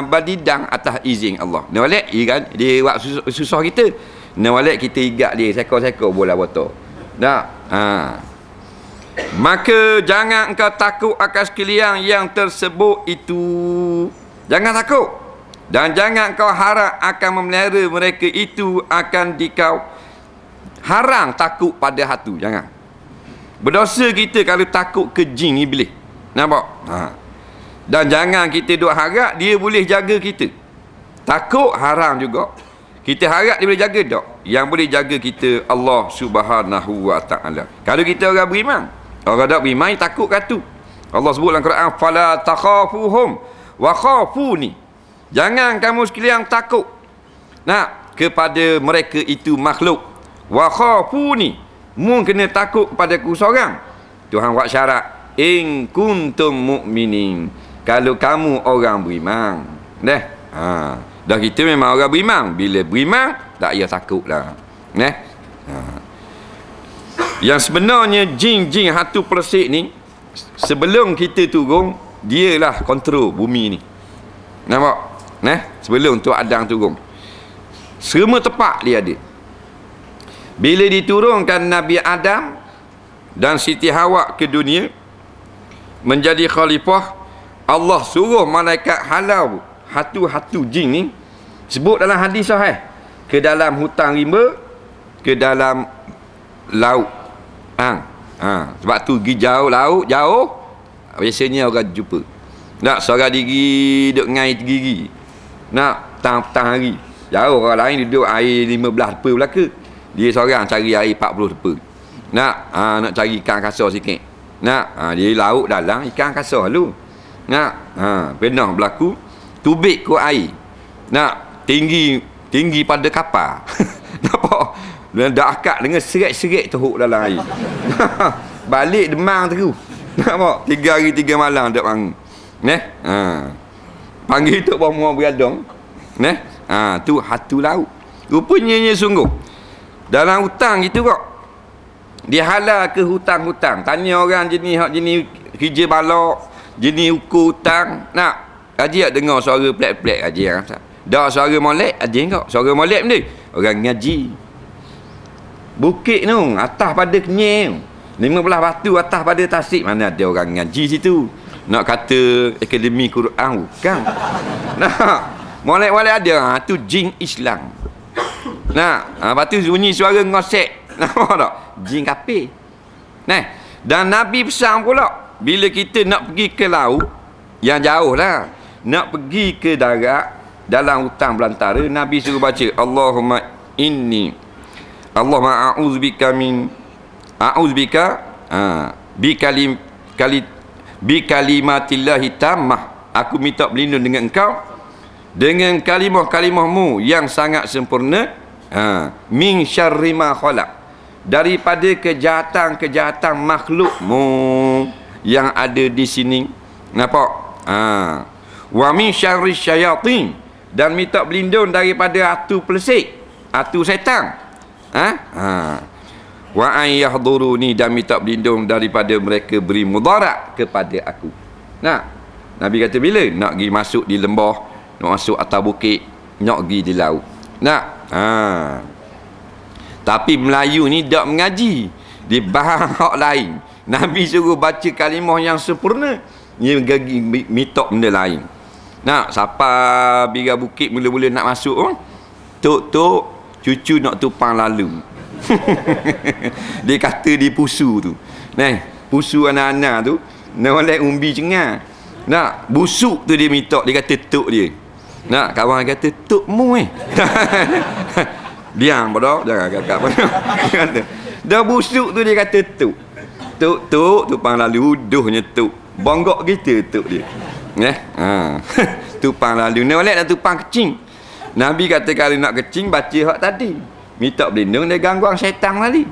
Badidang atas izin Allah. Nak balik kan dia buat susah kita. Nak balik kita igak dia seko-seko bola botol. Maka jangan engkau takut akan sekalian yang tersebut itu. Jangan takut. Dan jangan kau harap akan memelihara mereka itu akan dikau haram takut pada hatu. Jangan. Berdosa kita kalau takut ke jin iblis. Nampak? Dan jangan kita duk harap dia boleh jaga kita. Takut haram juga. Kita harap dia boleh jaga tak? Yang boleh jaga kita Allah Subhanahu wa taala. Kalau kita orang beriman, orang tak beriman takut kat tu. Allah sebut dalam Quran, fala takhafuhum wa khafuni. Jangan kamu sekalian takut kepada mereka itu makhluk. Wa khafuni. Mu kena takut kepada aku seorang. Tuhan buat syarat, in kuntum mu'minin. Kalau kamu orang beriman. Dah kita memang orang beriman. Bila beriman tak payah takutlah. Yang sebenarnya jin-jin hatu persik ni sebelum kita turun dialah kontrol bumi ni. Nampak? Sebelum tu Adam turun. Semua tepat dia ada. Bila diturunkan Nabi Adam dan Siti Hawa ke dunia menjadi khalifah, Allah suruh malaikat halau hatu-hatu jin ni, sebut dalam hadis sahih, ke dalam hutang rimba, ke dalam laut. Sebab tu pergi jauh laut, jauh biasanya orang jumpa. Nak seorang diri duk ngai gigi. Nak petang-petang hari. Jauh orang lain duduk air 15 tepa belaka. Dia seorang cari air 40 tepa. Nak cari ikan kasar sikit. Dia laut dalam ikan kasar lu. Pernah berlaku tubik ke air. Tinggi pada kapal. Nampak? Dah akak dengan seret-seret teruk dalam air. Balik demang terus. Nampak? 3 hari 3 malam tak bangun. Panggil tu bawa beradong. Tu hatu laut. Rupanya sungguh. Dalam hutang gitu kok. Dia halal ke hutang-hutang. Tanya orang jenis kerja balok, jenis ukur hutang. Kaji tak dengar suara plek-plek kaji yang dah suara molek kaji kok. Suara molek ni orang ngaji. Bukit tu atas pada kenyang. 15 batu atas pada tasik, mana ada orang ngaji situ. Nak kata akademi Quran bukan. Molek-molek ada. Tu jin Islam. Lepas tu bunyi suara ngosek. Nampak tak? Jin kafir. Dan Nabi pesan pula, bila kita nak pergi ke laut yang jauh lah, nak pergi ke darat dalam hutan belantara, Nabi suruh baca Allahumma a'udzubika bi kalimatillahi tammah. Aku minta berlindung dengan engkau dengan kalimah-kalimahmu yang sangat sempurna, min syarri ma khalaq, daripada kejahatan-kejahatan makhlukmu yang ada di sini. Nampak? Wa min syarri syayatin, dan minta berlindung daripada atu pelesik, atu setan. Wa an yahduruni, dan minta berlindung daripada mereka beri mudarat kepada aku. Nabi kata bila nak pergi masuk di lembah, nak masuk atas bukit, nak pergi di laut. Tapi Melayu ni tak mengaji, dia bahang hak lain. Nabi suruh baca kalimah yang sempurna, dia minta benda lain. Siapa biar bukit mula-mula nak masuk, tok cucu nak tupang lalu. Dia kata di pusu tu. Pusu anak-anak tu nolak umbi cengar. Busuk tu dia minta, dia kata tok dia. Kawan kata tok mu diam bodoh, jangan kakak bodoh. Kata dah busuk tu dia kata tok. Tok tupang lalu uduhnya tok. Bonggok kita tok dia. Tupang lalu nolak dan tupang kecing. Nabi kata kalau nak kecing baca hak tadi. Minta berlindung dari gangguan syaitan tadi.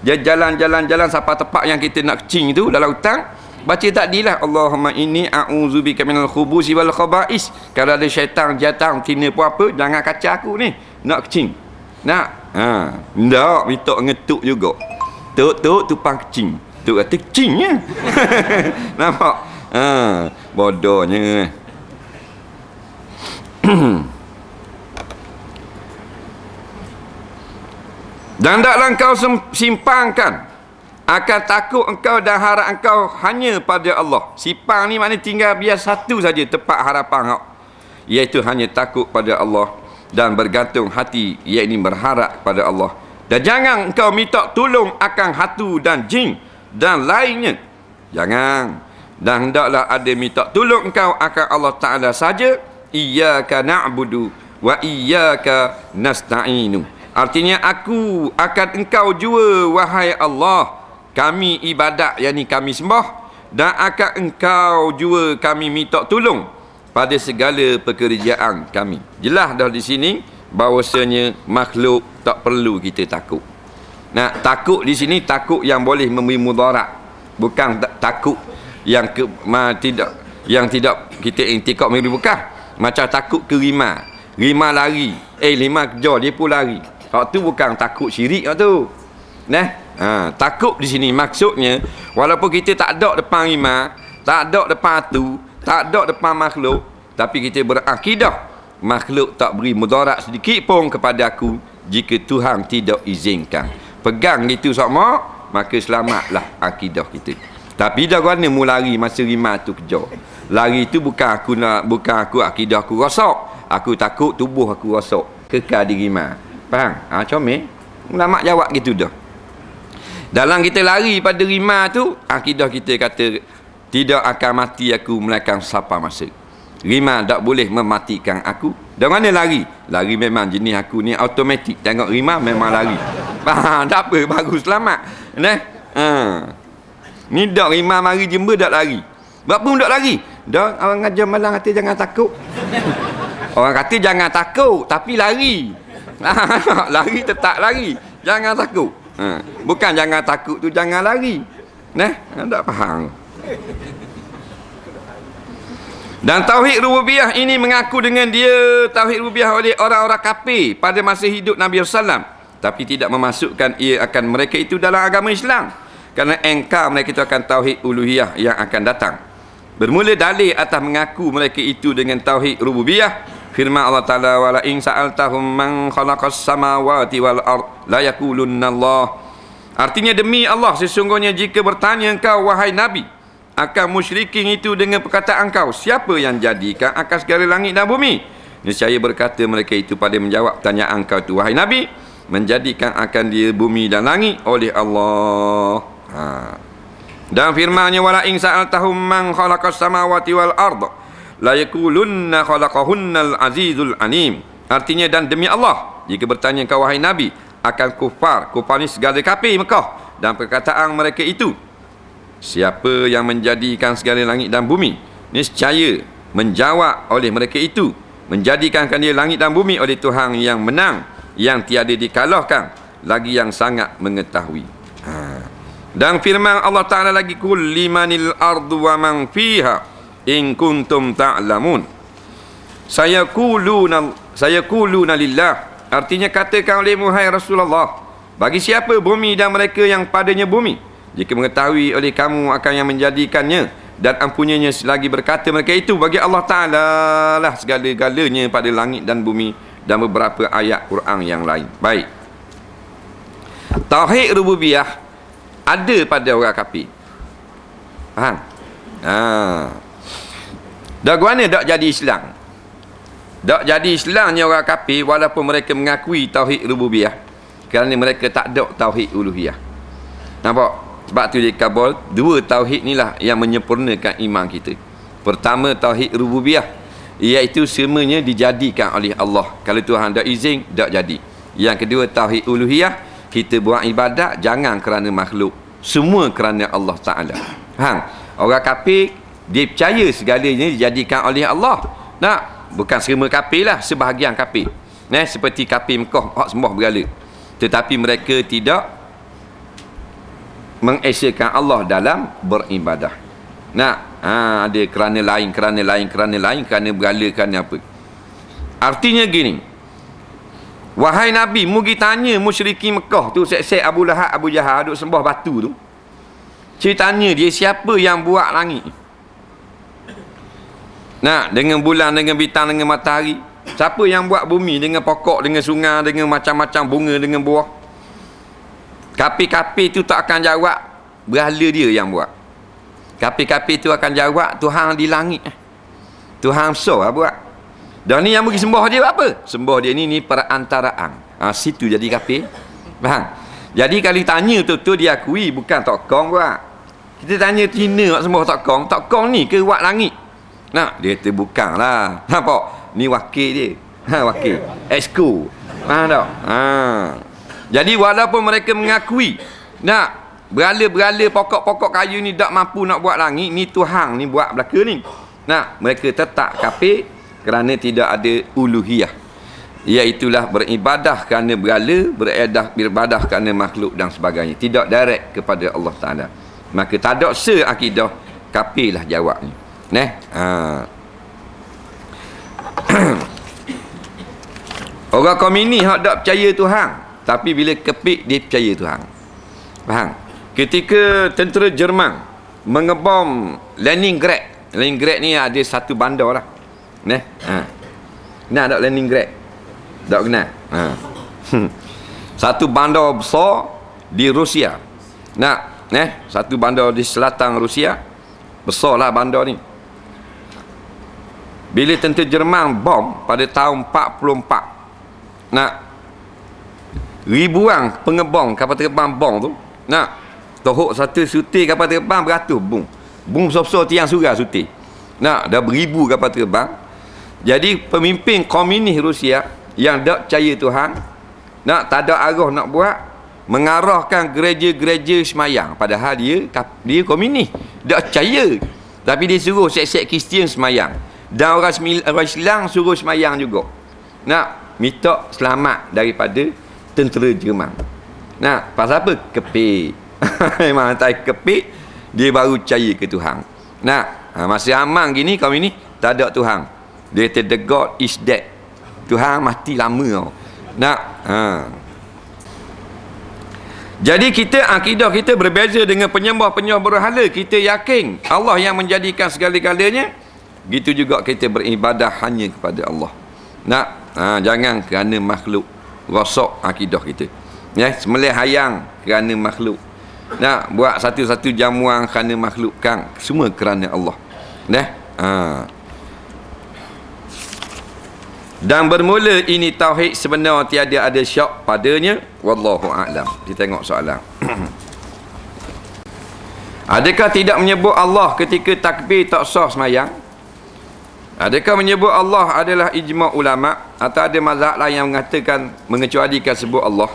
Dia jalan-jalan sampai tempat yang kita nak kecing tu dalam hutang, baca takdilah Allahumma inni a'udzubika minal khubusi wal khaba'is. Kalau ada syaitan datang tina apa, jangan kacau aku ni nak kecing. Ndak minta ngetuk juga. Tok tupang kecing. Tok kata kecing ya. Nampak? Bodohnya. Dan taklah engkau simpangkan akan takut engkau dan harap engkau hanya pada Allah. Simpang ni maknanya tinggal biar satu saja tempat harapan kau, iaitu hanya takut pada Allah dan bergantung hati, iaitu berharap pada Allah. Dan jangan engkau minta tolong akan hantu dan jin dan lainnya. Jangan. Dan hendaklah ada minta tolong engkau akan Allah Ta'ala saja. Iyyaka na'budu wa iyyaka nasta'inu. Artinya aku akan engkau jua wahai Allah kami ibadat, yakni kami sembah, dan akan engkau jua kami minta tolong pada segala pekerjaan kami. Jelas dah di sini bahawasanya makhluk tak perlu kita takut. Nah, takut di sini takut yang boleh memberi mudarat, bukan takut yang tidak kita intikad memberi bekah. Macam takut ke rimah. Rimah lari, rimah kejar dia pun lari. Hak tu bukan takut syirik hak tu. Nah, takut di sini maksudnya walaupun kita tak ada depan rimah, tak ada depan tu, tak ada depan makhluk, tapi kita berakidah makhluk tak beri mudarat sedikit pun kepada aku jika Tuhan tidak izinkan. Pegang gitu sama, maka selamatlah akidah kita. Tapi dah kerana mu lari masa rimah tu kejar. Lari tu bukan aku akidah aku rosak. Aku takut tubuh aku rosak, kekal di rimah. Faham? Comel. Ulama jawab gitu dah. Dalam kita lari pada rimah tu, akidah kita kata tidak akan mati aku melainkan sampai masa. Rimah tak boleh mematikan aku. Dan mana lari? Lari memang jenis aku ni automatik. Tengok rimah memang lari. Faham? Tak apa, bagus selamat. Nah. Ni dak rimah mari jember dak lari. Berapa pun dak lari. Dak orang ajar malang kata jangan takut. Orang kata jangan takut tapi lari. Lari tetap lari. Jangan takut. Bukan jangan takut tu jangan lari. Nah, tak faham. Dan tauhid rububiyah ini mengaku dengan dia tauhid rububiyah oleh orang-orang kafir pada masa hidup Nabi sallallahu, tapi tidak memasukkan ia akan mereka itu dalam agama Islam. Kerana engkar mereka itu akan tauhid uluhiyah yang akan datang. Bermula dalil atas mengaku mereka itu dengan tauhid rububiyah. Firman Allah Ta'ala, wala in sa'altahum man khalaqas samawati wal ard la yaqulunna Allah. Artinya demi Allah, sesungguhnya jika bertanya engkau wahai Nabi akan musyrikin itu dengan perkataan engkau, siapa yang jadikan akan segala langit dan bumi? Nescaya berkata mereka itu pada menjawab tanyaan engkau tu wahai Nabi, menjadikan akan dia bumi dan langit oleh Allah. Dan firman-Nya wala in sa'altahum man khalaqas samawati wal ard la yaqulunna khalaqahunnal azizul alim. Artinya dan demi Allah, jika bertanya kau wahai Nabi akan kufar ni segala kafir Mekah, dan perkataan mereka itu, siapa yang menjadikan segala langit dan bumi? Niscaya menjawab oleh mereka itu, menjadikan dia langit dan bumi oleh Tuhan yang menang, yang tiada dikalahkan, lagi yang sangat mengetahui. Dan firman Allah Ta'ala lagi, kul limanil ardu wa man fiha in kuntum ta'lamun. Sayaquluna lillah. Artinya katakan oleh Muhammad Rasulullah, bagi siapa bumi dan mereka yang padanya bumi, jika mengetahui oleh kamu akan yang menjadikannya dan ampunannya, selagi berkata mereka itu bagi Allah Ta'ala lah segala-galanya pada langit dan bumi, dan beberapa ayat Quran yang lain. Baik, tauhid rububiyah ada pada orang kafir. Faham? Dah guana tak jadi Islam. Tak jadi Islamnya orang kafir walaupun mereka mengakui tauhid rububiyah, kerana mereka tak ada tauhid uluhiyah. Nampak? Sebab tu dia kabul dua tauhid inilah yang menyempurnakan iman kita. Pertama tauhid rububiyah, iaitu semuanya dijadikan oleh Allah. Kalau Tuhan tak izin, tak jadi. Yang kedua tauhid uluhiyah, kita buat ibadat jangan kerana makhluk, semua kerana Allah Ta'ala. Orang kafir dia percaya segalanya dijadikan oleh Allah. Nah, bukan semua kafir lah, sebahagian kafir. Seperti kafir Mekah, hak sembah berhala. Tetapi mereka tidak mengesakan Allah dalam beribadah. Ada kerana lain, kerana berhala, kerana apa. Artinya gini, wahai Nabi, mu pergi tanya musyrikin Mekah tu, sek-sek Abu Lahab, Abu Jahal duk sembah batu tu, ceritanya dia siapa yang buat langit? Dengan bulan, dengan bintang, dengan matahari, Siapa yang buat bumi dengan pokok, dengan sungai, dengan macam-macam bunga, dengan buah? Kapi-kapi tu tak akan jawab, berhala dia yang buat. Kapi-kapi tu akan jawab, Tuhan di langit. Tuhan besar buat. Dan ni yang pergi sembah dia apa? Sembah dia ni perantaraan. Situ jadi kafir. Faham? Jadi kalau tanya tu dia akui bukan tokong buat. Kita tanya Cina nak sembah tokong ni ke buat langit? Nah, dia kata bukanlah. Nampak? Ni wakil dia. Wakil. Exco. Faham tak? Jadi walaupun mereka mengakui berhala-berhala pokok-pokok kayu ni tak mampu nak buat langit, ni Tuhan ni buat belaka ni. Mereka tetap kafir kerana tidak ada uluhiyah, iaitulah beribadah kerana berhala, beribadah kerana makhluk dan sebagainya, tidak direct kepada Allah Ta'ala. Maka tak ada seakidah, kafirlah jawabnya. Orang komunis hak tak percaya Tuhan, tapi bila kepik dia percaya Tuhan. Faham? Ketika tentera Jerman mengebom Leningrad ni ada satu bandar lah. Nak tak Leningrad? Tak kenal? Satu bandar besar di Rusia. Satu bandar di selatan Rusia. Besarlah bandar ni. Bila tentera Jerman bom pada tahun 44. Ribuan pengebom kapal terbang bom tu. Tohok satu suti kapal terbang beratus bung. Bung besar-besar tiang surah suti. Dah beribu kapal terbang. Jadi pemimpin komunis Rusia yang tak percaya Tuhan, tak ada arah nak buat, mengarahkan gereja-gereja semayang. Padahal dia komunis, tak percaya. Tapi dia suruh sek-sek Kristian semayang. Dan orang Islam suruh semayang juga. Minta selamat daripada tentera Jerman. Pasal apa? Kepik. Memang tak kepik, dia baru percaya ke Tuhan. Masa aman gini, kaum ini tak ada Tuhan. Dia kata the God is dead. Tuhan mati lama. Jadi akidah kita berbeza dengan penyembah-penyembah berhala. Kita yakin Allah yang menjadikan segala-galanya. Gitu juga kita beribadah hanya kepada Allah. Jangan kerana makhluk. Rosak akidah kita. Sembelih ayam kerana makhluk. Buat satu-satu jamuan kerana makhluk, kan? Semua kerana Allah. Dan bermula ini tauhid sebenar, tiada ada syak padanya. Wallahu a'lam. Kita tengok soalan. Adakah tidak menyebut Allah ketika takbir tak sah semayang? Adakah menyebut Allah adalah ijma' ulama' atau ada mazhab lain yang mengatakan mengecualikan sebut Allah?